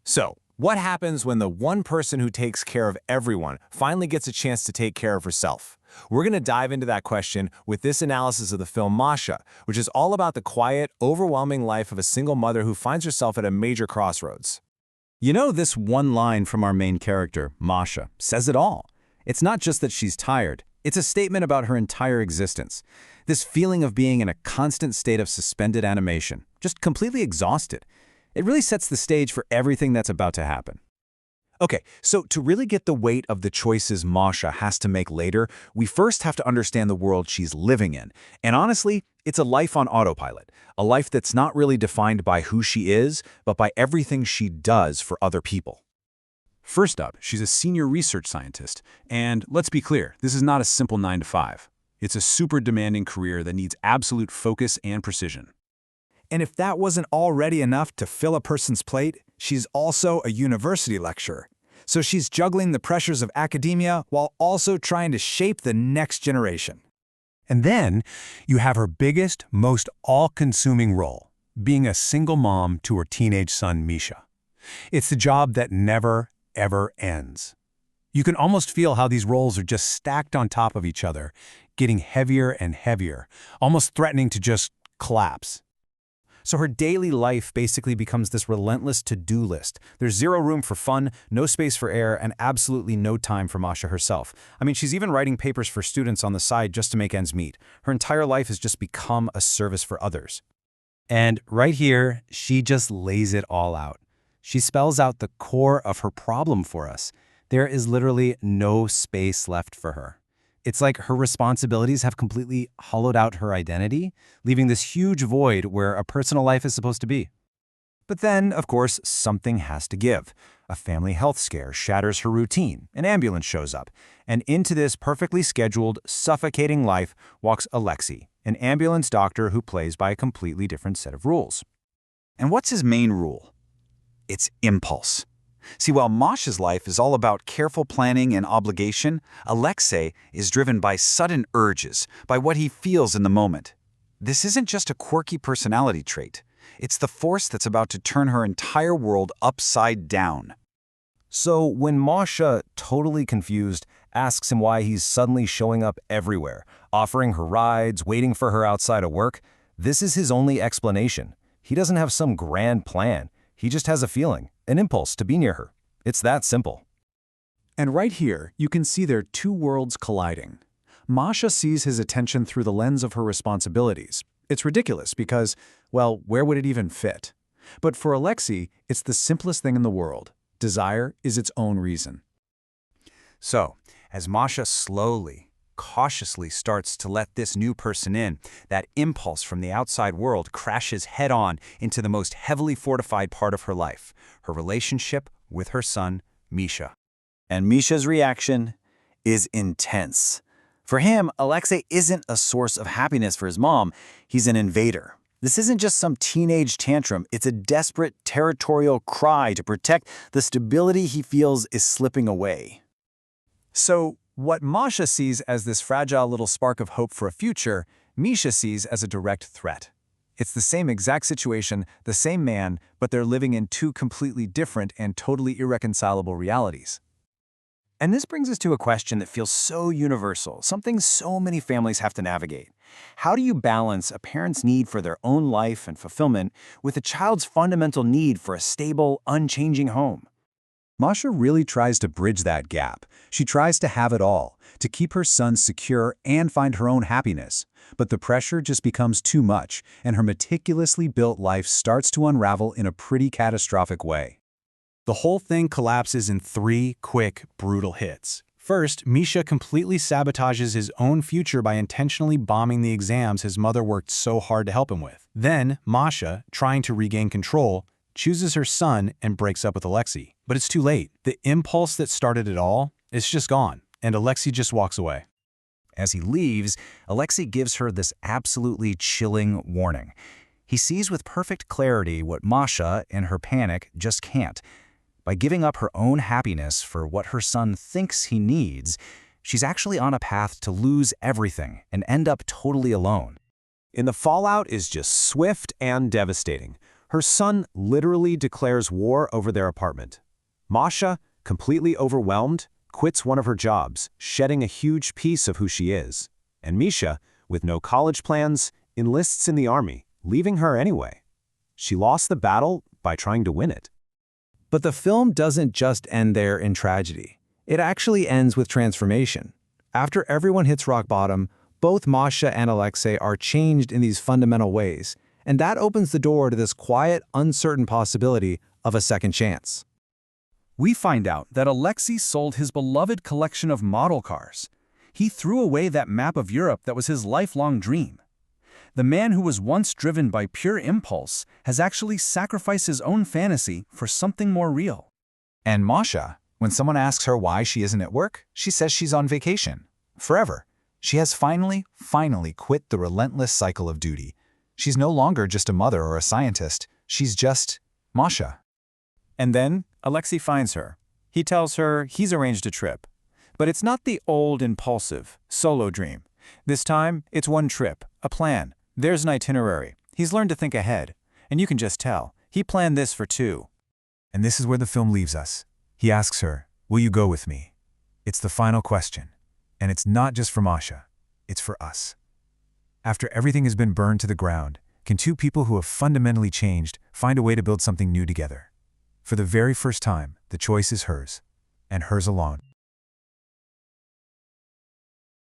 So, what happens when the one person who takes care of everyone finally gets a chance to take care of herself? We're going to dive into that question with this analysis of the film Masha, which is all about the quiet, overwhelming life of a single mother who finds herself at a major crossroads. You know, this one line from our main character, Masha, says it all. It's not just that she's tired. It's a statement about her entire existence. This feeling of being in a constant state of suspended animation, just completely exhausted. It really sets the stage for everything that's about to happen. Okay, so to really get the weight of the choices Masha has to make later, we first have to understand the world she's living in. And honestly, it's a life on autopilot, a life that's not really defined by who she is, but by everything she does for other people. First up, she's a senior research scientist. And let's be clear, this is not a simple 9 to 5. It's a super demanding career that needs absolute focus and precision. And if that wasn't already enough to fill a person's plate, she's also a university lecturer. So she's juggling the pressures of academia while also trying to shape the next generation. And then you have her biggest, most all-consuming role, being a single mom to her teenage son, Misha. It's the job that never, ever ends. You can almost feel how these roles are just stacked on top of each other, getting heavier and heavier, almost threatening to just collapse. So her daily life basically becomes this relentless to-do list. There's zero room for fun, no space for air, and absolutely no time for Masha herself. I mean, she's even writing papers for students on the side just to make ends meet. Her entire life has just become a service for others. And right here, she just lays it all out. She spells out the core of her problem for us. There is literally no space left for her. It's like her responsibilities have completely hollowed out her identity, leaving this huge void where a personal life is supposed to be. But then, of course, something has to give. A family health scare shatters her routine, an ambulance shows up, and into this perfectly scheduled, suffocating life walks Alexei, an ambulance doctor who plays by a completely different set of rules. And what's his main rule? It's impulse. See, while Masha's life is all about careful planning and obligation, Alexei is driven by sudden urges, by what he feels in the moment. This isn't just a quirky personality trait. It's the force that's about to turn her entire world upside down. So when Masha, totally confused, asks him why he's suddenly showing up everywhere, offering her rides, waiting for her outside of work, this is his only explanation. He doesn't have some grand plan. He just has a feeling, an impulse to be near her. It's that simple. And right here, you can see their two worlds colliding. Masha sees his attention through the lens of her responsibilities. It's ridiculous because, well, where would it even fit? But for Alexei, it's the simplest thing in the world. Desire is its own reason. So, as Masha slowly, cautiously starts to let this new person in, that impulse from the outside world crashes head-on into the most heavily fortified part of her life, her relationship with her son, Misha. And Misha's reaction is intense. For him, Alexei isn't a source of happiness for his mom. He's an invader. This isn't just some teenage tantrum. It's a desperate, territorial cry to protect the stability he feels is slipping away. So, what Masha sees as this fragile little spark of hope for a future, Misha sees as a direct threat. It's the same exact situation, the same man, but they're living in two completely different and totally irreconcilable realities. And this brings us to a question that feels so universal, something so many families have to navigate. How do you balance a parent's need for their own life and fulfillment with a child's fundamental need for a stable, unchanging home? Masha really tries to bridge that gap. She tries to have it all, to keep her son secure and find her own happiness. But the pressure just becomes too much, and her meticulously built life starts to unravel in a pretty catastrophic way. The whole thing collapses in 3 quick, brutal hits. First, Misha completely sabotages his own future by intentionally bombing the exams his mother worked so hard to help him with. Then, Masha, trying to regain control, chooses her son and breaks up with Alexei. But it's too late. The impulse that started it all is just gone, and Alexei just walks away. As he leaves, Alexei gives her this absolutely chilling warning. He sees with perfect clarity what Masha, in her panic, just can't. By giving up her own happiness for what her son thinks he needs, she's actually on a path to lose everything and end up totally alone. And the fallout is just swift and devastating. Her son literally declares war over their apartment. Masha, completely overwhelmed, quits one of her jobs, shedding a huge piece of who she is. And Misha, with no college plans, enlists in the army, leaving her anyway. She lost the battle by trying to win it. But the film doesn't just end there in tragedy. It actually ends with transformation. After everyone hits rock bottom, both Masha and Alexei are changed in these fundamental ways, and that opens the door to this quiet, uncertain possibility of a second chance. We find out that Alexei sold his beloved collection of model cars. He threw away that map of Europe that was his lifelong dream. The man who was once driven by pure impulse has actually sacrificed his own fantasy for something more real. And Masha, when someone asks her why she isn't at work, she says she's on vacation. Forever. She has finally quit the relentless cycle of duty. She's no longer just a mother or a scientist. She's just Masha. And then Alexei finds her. He tells her he's arranged a trip. But it's not the old, impulsive, solo dream. This time, it's one trip, a plan. There's an itinerary. He's learned to think ahead. And you can just tell. He planned this for two. And this is where the film leaves us. He asks her, "Will you go with me?" It's the final question. And it's not just for Masha. It's for us. After everything has been burned to the ground, can two people who have fundamentally changed find a way to build something new together? For the very first time, the choice is hers, and hers alone.